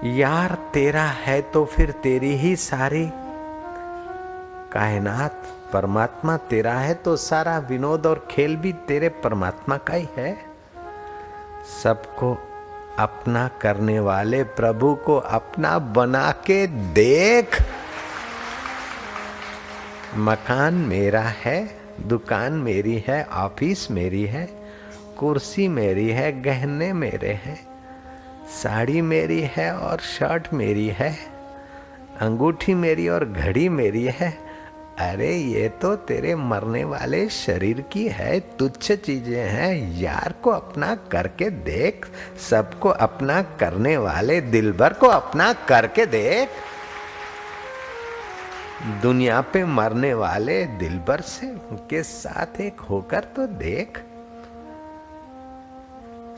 यार तेरा है तो फिर तेरी ही सारी कायनात। परमात्मा तेरा है तो सारा विनोद और खेल भी तेरे परमात्मा का ही है। सबको अपना करने वाले प्रभु को अपना बना के देख। मकान मेरा है, दुकान मेरी है, ऑफिस मेरी है, कुर्सी मेरी है, गहने मेरे हैं, साड़ी मेरी है और शर्ट मेरी है, अंगूठी मेरी और घड़ी मेरी है। अरे ये तो तेरे मरने वाले शरीर की है, तुच्छ चीजें हैं। यार को अपना करके देख, सबको अपना करने वाले दिलबर को अपना करके देख। दुनिया पे मरने वाले दिलबर से उनके साथ एक होकर तो देख।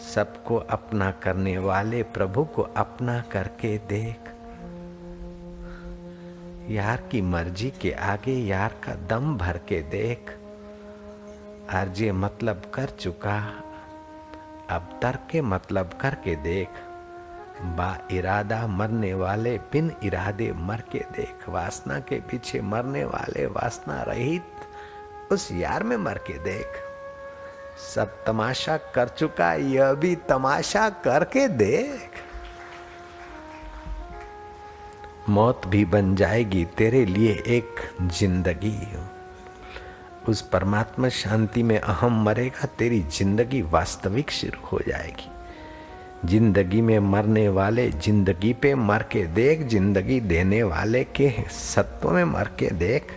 सबको अपना करने वाले प्रभु को अपना करके देख। यार की मर्जी के आगे यार का दम भर के देख। आरजे मतलब कर चुका, अब तर्क के मतलब करके देख। बा इरादा मरने वाले बिन इरादे मर के देख। वासना के पीछे मरने वाले वासना रहित उस यार में मर के देख। सब तमाशा कर चुका, यह भी तमाशा करके देख। मौत भी बन जाएगी तेरे लिए एक जिंदगी। उस परमात्मा शांति में अहम मरेगा, तेरी जिंदगी वास्तविक शुरू हो जाएगी। जिंदगी में मरने वाले जिंदगी पे मर के देख। जिंदगी देने वाले के सत्व में मर के देख।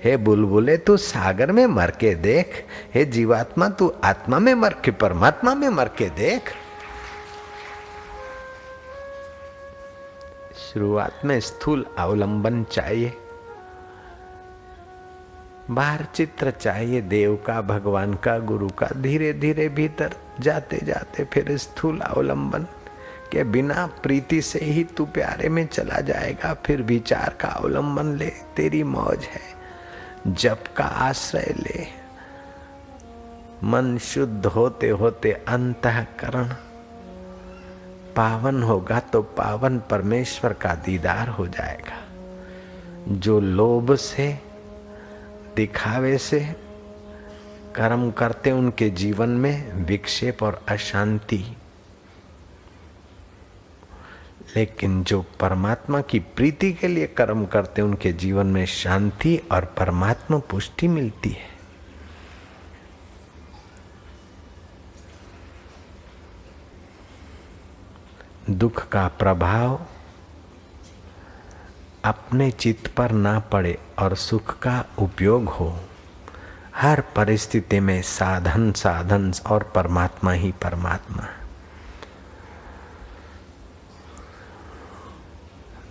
हे बुलबुले तू सागर में मर के देख। हे जीवात्मा तू आत्मा में मर के परमात्मा में मर के देख। शुरुआत में स्थूल अवलंबन चाहिए, बाहर चित्र चाहिए देव का, भगवान का, गुरु का। धीरे धीरे भीतर जाते जाते फिर स्थूल अवलंबन के बिना प्रीति से ही तू प्यारे में चला जाएगा। फिर विचार का अवलंबन ले, तेरी मौज है। जप का आश्रय ले। मन शुद्ध होते होते अंतःकरण पावन होगा तो पावन परमेश्वर का दीदार हो जाएगा। जो लोभ से, दिखावे से कर्म करते उनके जीवन में विक्षेप और अशांति, लेकिन जो परमात्मा की प्रीति के लिए कर्म करते उनके जीवन में शांति और परमात्मा पुष्टि मिलती है। दुख का प्रभाव अपने चित्त पर ना पड़े और सुख का उपयोग हो। हर परिस्थिति में साधन साधन और परमात्मा ही परमात्मा।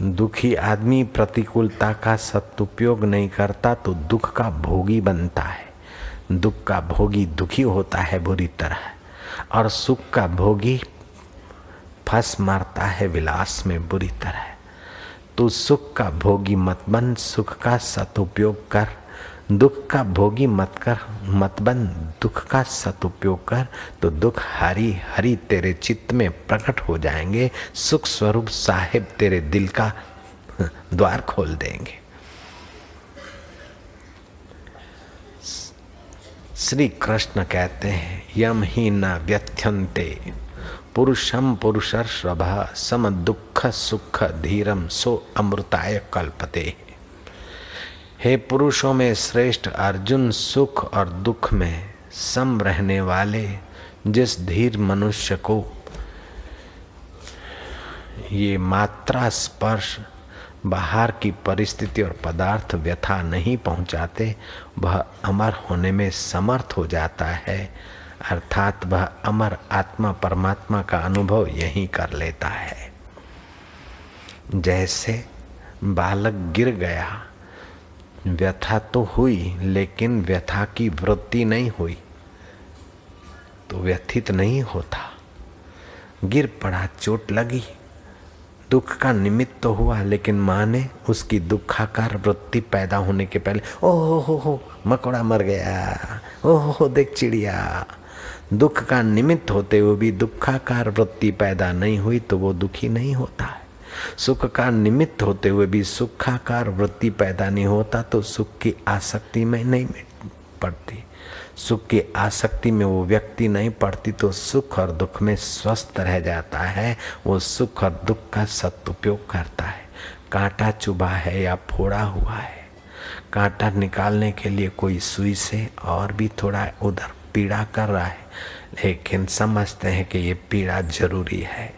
दुखी आदमी प्रतिकूलता का सदुपयोग नहीं करता तो दुख का भोगी बनता है। दुख का भोगी दुखी होता है बुरी तरह, और सुख का भोगी फंस मारता है विलास में बुरी तरह। तू सुख का भोगी मत बन, सुख का सदुपयोग कर। दुख का भोगी मत बन, दुख का सदुपयोग कर। तो दुख हरी हरी तेरे चित्त में प्रकट हो जाएंगे। सुख स्वरूप साहिब तेरे दिल का द्वार खोल देंगे। श्री कृष्ण कहते हैं, यम ही न व्यथ्यन्ते पुरुषम पुरुषर्षभ सम दुख सुख धीरम सो अमृताय कल्पते। हे पुरुषों में श्रेष्ठ अर्जुन, सुख और दुख में सम रहने वाले जिस धीर मनुष्य को ये मात्रा स्पर्श बाहर की परिस्थिति और पदार्थ व्यथा नहीं पहुंचाते, वह अमर होने में समर्थ हो जाता है। अर्थात वह अमर आत्मा परमात्मा का अनुभव यही कर लेता है। जैसे बालक गिर गया, व्यथा तो हुई लेकिन व्यथा की वृत्ति नहीं हुई तो व्यथित नहीं होता। गिर पड़ा, चोट लगी, दुख का निमित्त तो हुआ, लेकिन माँ ने उसकी दुखाकार वृत्ति पैदा होने के पहले ओहो हो मकोड़ा मर गया, ओहो देख चिड़िया, दुख का निमित्त होते हुए भी दुखाकार वृत्ति पैदा नहीं हुई तो वो दुखी नहीं होता है। सुख का निमित्त होते हुए भी सुखाकार वृत्ति पैदा नहीं होता तो सुख की आसक्ति में नहीं पड़ती। सुख की आसक्ति में वो व्यक्ति नहीं पड़ती तो सुख और दुख में स्वस्थ रह जाता है। वो सुख और दुख का सदुपयोग करता है। कांटा चुभा है या फोड़ा हुआ है, कांटा निकालने के लिए कोई सुई से और भी थोड़ा उधर पीड़ा कर रहा है, लेकिन समझते हैं कि ये पीड़ा जरूरी है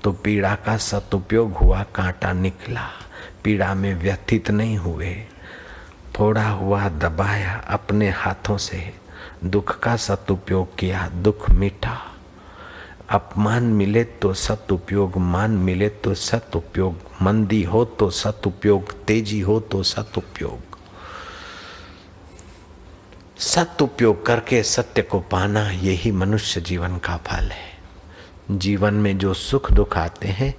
तो पीड़ा का सदुपयोग हुआ, कांटा निकला, पीड़ा में व्यथित नहीं हुए। फोड़ा हुआ दबाया अपने हाथों से, दुख का सदुपयोग किया, दुख मिटा। अपमान मिले तो सदुपयोग, मान मिले तो सदुपयोग, मंदी हो तो सदुपयोग, तेजी हो तो सदुपयोग। सदुपयोग करके सत्य को पाना, यही मनुष्य जीवन का फल है। जीवन में जो सुख दुख आते हैं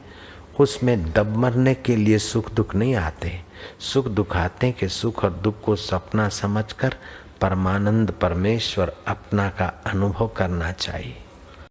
उसमें दब मरने के लिए सुख दुख नहीं आते। सुख दुख आते कि सुख और दुख को सपना समझकर परमानंद परमेश्वर अपना का अनुभव करना चाहिए।